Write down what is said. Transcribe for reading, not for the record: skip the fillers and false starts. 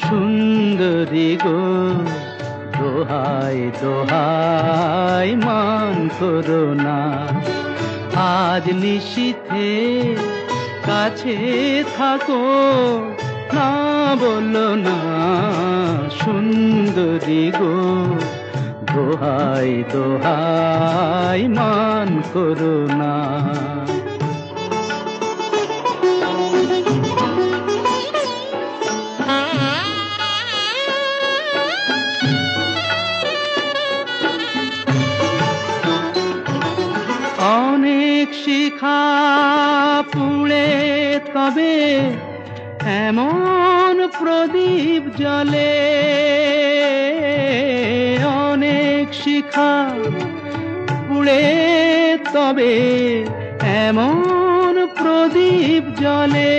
সুন্দরী গো, দোহাই দোহাই মান করো না। আজ নিশীথে কাছে থাকো, না বলো না। সুন্দরী গো, দোহাই দোহাই মান করো না। অনেক শিখা পুড়ে তবে এমন প্রদীপ জ্বলে। অনেক শিখা পুড়ে তবে এমন প্রদীপ জ্বলে।